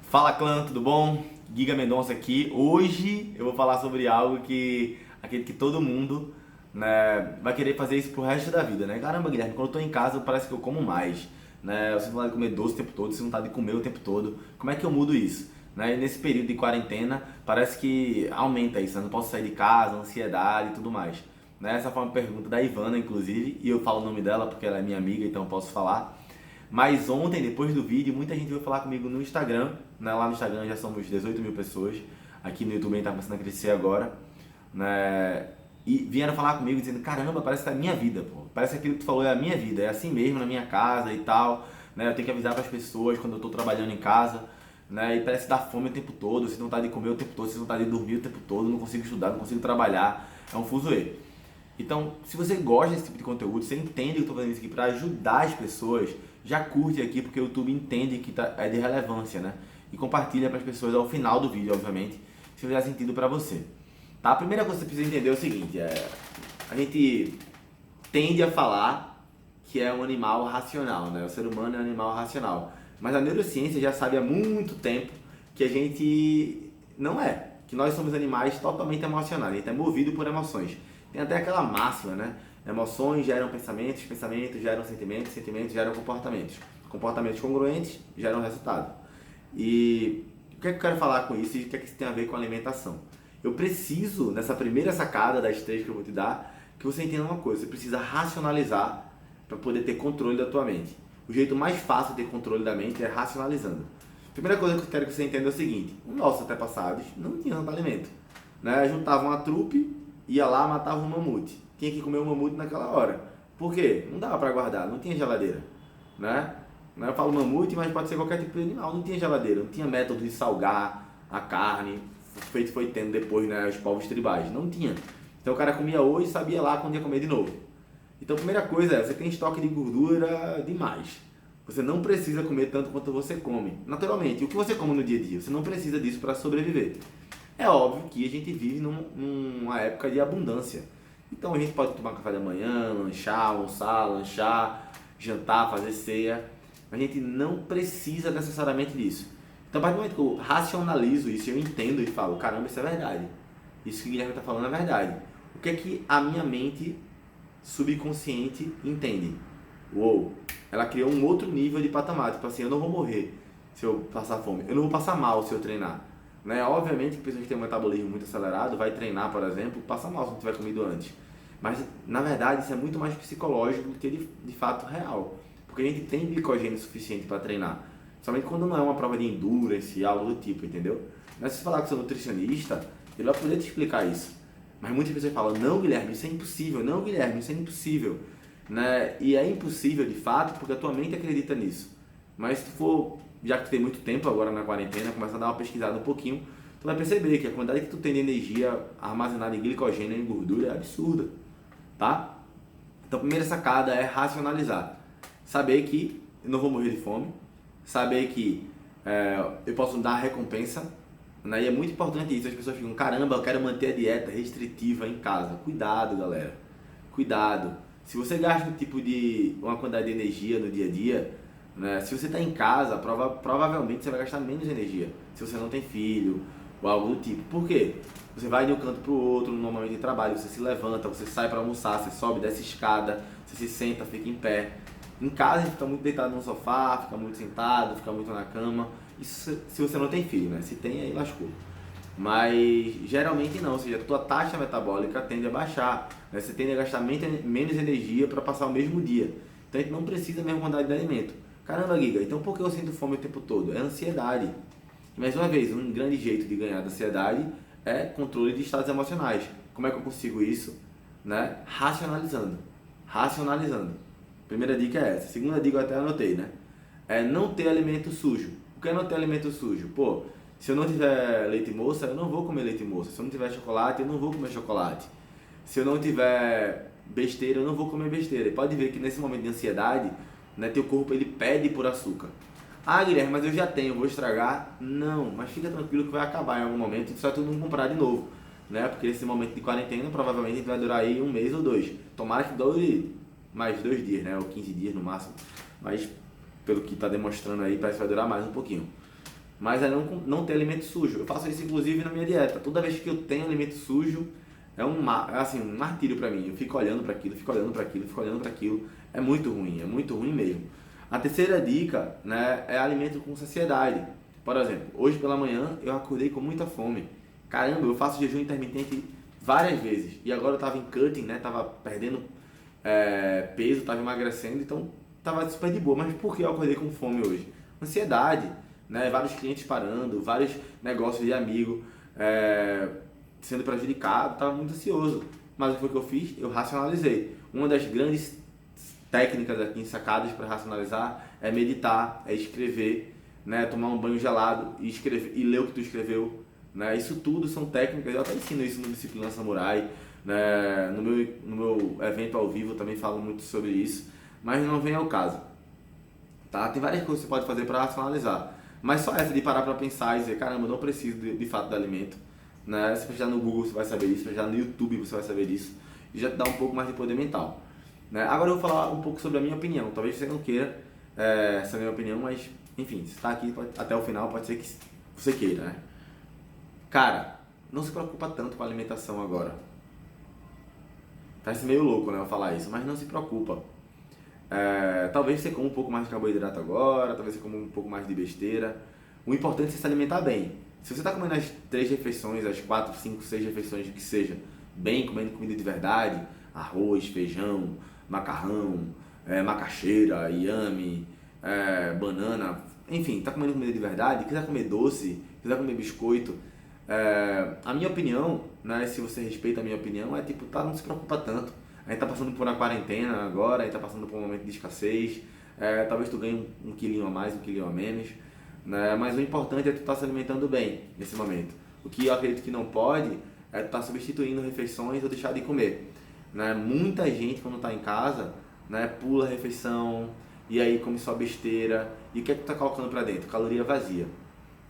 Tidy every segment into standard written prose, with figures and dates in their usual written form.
Fala clã, tudo bom? Giga Mendonça aqui. Hoje eu vou falar sobre algo que aquele que todo mundo, né, vai querer fazer isso pro resto da vida, né? Caramba, Guilherme, quando eu tô em casa parece que eu como mais, né? Eu sinto vontade de comer doce o tempo todo, sinto vontade de comer o tempo todo. Como é que eu mudo isso? Né? E nesse período de quarentena parece que aumenta isso, né? Não posso sair de casa, ansiedade e tudo mais. Né? Essa foi uma pergunta da Ivana, inclusive, e eu falo o nome dela porque ela é minha amiga, então eu posso falar. Mas ontem, depois do vídeo, muita gente veio falar comigo no Instagram, né? Lá no Instagram já somos 18 mil pessoas, aqui no YouTube está começando a crescer agora, né? E vieram falar comigo dizendo, caramba, parece que é a minha vida, pô. Parece que aquilo que tu falou é a minha vida, é assim mesmo na minha casa e tal, né? Eu tenho que avisar para as pessoas quando eu estou trabalhando em casa, né? E parece que dá fome o tempo todo, sinto vontade de comer o tempo todo, sinto vontade de dormir o tempo todo, não consigo estudar, não consigo trabalhar, é um fuzuê. Então, se você gosta desse tipo de conteúdo, você entende que eu estou fazendo isso aqui para ajudar as pessoas, já curte aqui porque o YouTube entende que é de relevância, né? E compartilha para as pessoas ao final do vídeo, obviamente, se fizer sentido para você. Tá? A primeira coisa que você precisa entender é o seguinte, a gente tende a falar que é um animal racional, né? O ser humano é um animal racional. Mas a neurociência já sabe há muito tempo que a gente não é, que nós somos animais totalmente emocionais, a gente é movido por emoções. Tem até aquela máxima, né? Emoções geram pensamentos, pensamentos geram sentimentos, sentimentos geram comportamentos. Comportamentos congruentes geram resultado. E o que é que eu quero falar com isso e o que é que isso tem a ver com alimentação? Eu preciso, nessa primeira sacada das três que eu vou te dar, que você entenda uma coisa. Você precisa racionalizar para poder ter controle da tua mente. O jeito mais fácil de ter controle da mente é racionalizando. A primeira coisa que eu quero que você entenda é o seguinte. Os nossos antepassados não tinham tanto alimento, né? Juntavam uma trupe, ia lá, matava um mamute. Tinha que comer o mamute naquela hora. Por quê? Não dava para guardar, não tinha geladeira, né? Eu falo mamute, mas pode ser qualquer tipo de animal. Não tinha geladeira, não tinha método de salgar a carne, feito foi tendo depois, né, os povos tribais. Não tinha. Então o cara comia hoje e sabia lá quando ia comer de novo. Então a primeira coisa é, você tem estoque de gordura demais. Você não precisa comer tanto quanto você come. Naturalmente, o que você come no dia a dia? Você não precisa disso para sobreviver. É óbvio que a gente vive numa época de abundância. Então a gente pode tomar café da manhã, lanchar, almoçar, lanchar, jantar, fazer ceia. A gente não precisa necessariamente disso. Então a partir do momento que eu racionalizo isso, eu entendo e falo, caramba, isso é verdade. Isso que o Guilherme está falando é verdade. O que é que a minha mente subconsciente entende? Uou, ela criou um outro nível de patamar. Tipo assim, eu não vou morrer se eu passar fome. Eu não vou passar mal se eu treinar. Né? Obviamente que pessoas que têm um metabolismo muito acelerado vai treinar, por exemplo, passa mal se não tiver comido antes. Mas na verdade isso é muito mais psicológico do que de fato real. Porque a gente tem glicogênio suficiente para treinar. Somente quando não é uma prova de endurance, algo do tipo, entendeu? Mas se você falar com seu nutricionista, ele vai poder te explicar isso. Mas muitas pessoas falam, não Guilherme, isso é impossível, não Guilherme, isso é impossível. Né? E é impossível de fato porque a tua mente acredita nisso. Mas se tu for, já que tu tem muito tempo agora na quarentena, começa a dar uma pesquisada um pouquinho, tu vai perceber que a quantidade que tu tem de energia armazenada em glicogênio e em gordura é absurda, tá? Então a primeira sacada é racionalizar. Saber que eu não vou morrer de fome, saber que eu posso dar recompensa, né? E é muito importante isso, as pessoas ficam, caramba, eu quero manter a dieta restritiva em casa. Cuidado, galera, cuidado. Se você gasta uma quantidade de energia no dia a dia, né? Se você está em casa, provavelmente você vai gastar menos energia. Se você não tem filho ou algo do tipo. Por quê? Você vai de um canto para o outro, normalmente de trabalho, você se levanta, você sai para almoçar, você sobe, desce escada, você se senta, fica em pé. Em casa a gente fica muito deitado no sofá, fica muito sentado, fica muito na cama. Isso se você não tem filho, né? Se tem, aí lascou. Mas geralmente não, ou seja, a tua taxa metabólica tende a baixar, né? Você tende a gastar menos energia para passar o mesmo dia. Então a gente não precisa da mesma quantidade de alimento. Caramba, Giga, então por que eu sinto fome o tempo todo? É ansiedade. E mais uma vez, um grande jeito de ganhar da ansiedade é controle de estados emocionais. Como é que eu consigo isso? Né? Racionalizando. Racionalizando. Primeira dica é essa. Segunda dica eu até anotei, né? É não ter alimento sujo. O que é não ter alimento sujo? Pô, se eu não tiver leite moça, eu não vou comer leite moça. Se eu não tiver chocolate, eu não vou comer chocolate. Se eu não tiver besteira, eu não vou comer besteira. E pode ver que nesse momento de ansiedade, né, teu corpo ele pede por açúcar. Ah, Guilherme, mas eu já tenho, vou estragar? Não, mas fica tranquilo que vai acabar em algum momento e só tu não comprar de novo, né? Porque esse momento de quarentena provavelmente vai durar aí um mês ou dois. Tomara que dure mais 2 dias, né? Ou 15 dias no máximo. Mas pelo que está demonstrando aí, parece que vai durar mais um pouquinho. mas é não ter alimento sujo. Eu faço isso inclusive na minha dieta. Toda vez que eu tenho alimento sujo, assim, um martírio pra mim. Eu fico olhando pra aquilo, fico olhando pra aquilo, fico olhando pra aquilo. É muito ruim mesmo. A terceira dica, né, é alimento com saciedade. Por exemplo, hoje pela manhã eu acordei com muita fome. Caramba, eu faço jejum intermitente várias vezes. E agora eu tava em cutting, né, tava perdendo peso, tava emagrecendo, então tava super de boa. Mas por que eu acordei com fome hoje? Ansiedade, né, vários clientes parando, vários negócios de amigo sendo prejudicado, tava muito ansioso. Mas o que foi que eu fiz? Eu racionalizei. Uma das grandes técnicas aqui em sacadas para racionalizar é meditar, é escrever, né, tomar um banho gelado e escrever e ler o que tu escreveu, né? Isso tudo são técnicas. Eu até ensino isso no Disciplina Samurai, né? No meu evento ao vivo eu também falo muito sobre isso, mas não vem ao caso, tá? Tem várias coisas que você pode fazer para racionalizar, mas só essa de parar para pensar e dizer, caramba, eu não preciso de fato de alimento, né? Se precisar no Google você vai saber disso, se precisar no YouTube você vai saber disso, e já te dá um pouco mais de poder mental, né? Agora eu vou falar um pouco sobre a minha opinião. Talvez você não queira essa minha opinião, mas enfim, se está aqui até o final, pode ser que você queira, né? Cara, não se preocupa tanto com a alimentação agora. Parece meio louco, né, eu falar isso, mas não se preocupa. Talvez você coma um pouco mais de carboidrato agora, talvez você coma um pouco mais de besteira. O importante é você se alimentar bem. Se você está comendo as 3 refeições, as 4, 5, 6 refeições, que seja, bem, comendo comida de verdade, arroz, feijão, macarrão, macaxeira, inhame, banana, enfim, tá comendo comida de verdade, quiser comer doce, quiser comer biscoito, a minha opinião, né, se você respeita a minha opinião, é tipo, tá, não se preocupa tanto. A gente tá passando por uma quarentena agora, a gente tá passando por um momento de escassez, talvez tu ganhe um quilinho a mais, um quilinho a menos, né, mas o importante é tu estar se alimentando bem nesse momento. O que eu acredito que não pode é tu estar substituindo refeições ou deixar de comer, né? Muita gente quando tá em casa, né, pula a refeição e aí come só besteira, e o que é que tu tá colocando pra dentro? Caloria vazia,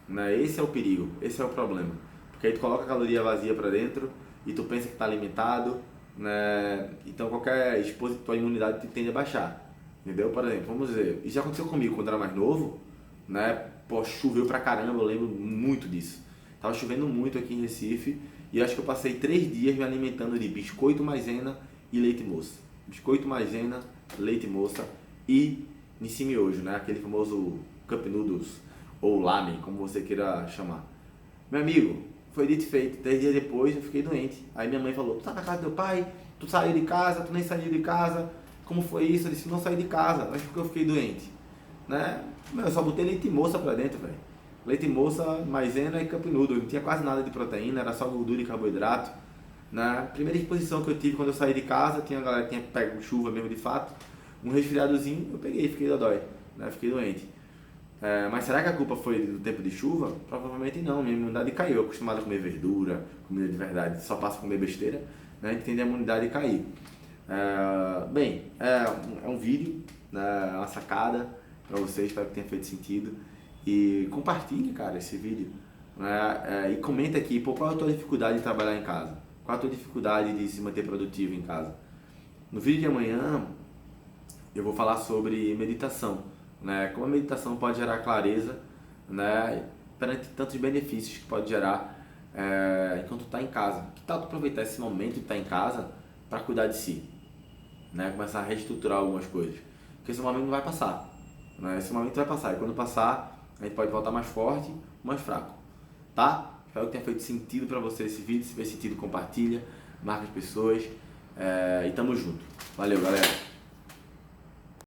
né? Esse é o perigo, esse é o problema, porque aí tu coloca a caloria vazia pra dentro e tu pensa que tá alimentado, né? Então qualquer exposição, tua imunidade tende a baixar, entendeu? Por exemplo, vamos dizer, isso já aconteceu comigo quando eu era mais novo, né? Pô, choveu pra caramba, eu lembro muito disso. Tava chovendo muito aqui em Recife e eu acho que eu passei 3 dias me alimentando de biscoito maisena e leite moça. Biscoito maisena, leite moça e nesse miojo, né? Aquele famoso Cup Noodles ou lamen, como você queira chamar. Meu amigo, foi dito e feito. 3 dias depois eu fiquei doente. Aí minha mãe falou, tu tá na casa do teu pai? Tu saiu de casa? Tu nem saiu de casa? Como foi isso? Eu disse, não saí de casa, mas porque eu fiquei doente, né? Eu só botei leite moça pra dentro, velho. Leite moça, maisena e cup noodle. Não tinha quase nada de proteína, era só gordura e carboidrato. Na primeira exposição que eu tive quando eu saí de casa, a galera tinha pego chuva mesmo de fato, um resfriadozinho, eu peguei, fiquei dodói, né? Fiquei doente. Mas será que a culpa foi do tempo de chuva? Provavelmente não, minha imunidade caiu. Eu acostumado a comer verdura, comida de verdade, só passo a comer besteira, né? A gente tende a imunidade cair. Bem, é um vídeo, né? Uma sacada para vocês, espero que tenha feito sentido. E compartilhe, cara, esse vídeo, né? E comenta aqui, pô, qual é a tua dificuldade de trabalhar em casa? Qual é a tua dificuldade de se manter produtivo em casa? No vídeo de amanhã eu vou falar sobre meditação, né? Como a meditação pode gerar clareza, né? Perante tantos benefícios que pode gerar enquanto tu tá em casa. Que tal tu aproveitar esse momento de estar em casa para cuidar de si, né? Começar a reestruturar algumas coisas, porque esse momento não vai passar, né? Esse momento vai passar e quando passar a gente pode voltar mais forte, mais fraco, tá? Espero que tenha feito sentido para você esse vídeo. Se fez sentido, compartilha, marca as pessoas e tamo junto. Valeu, galera!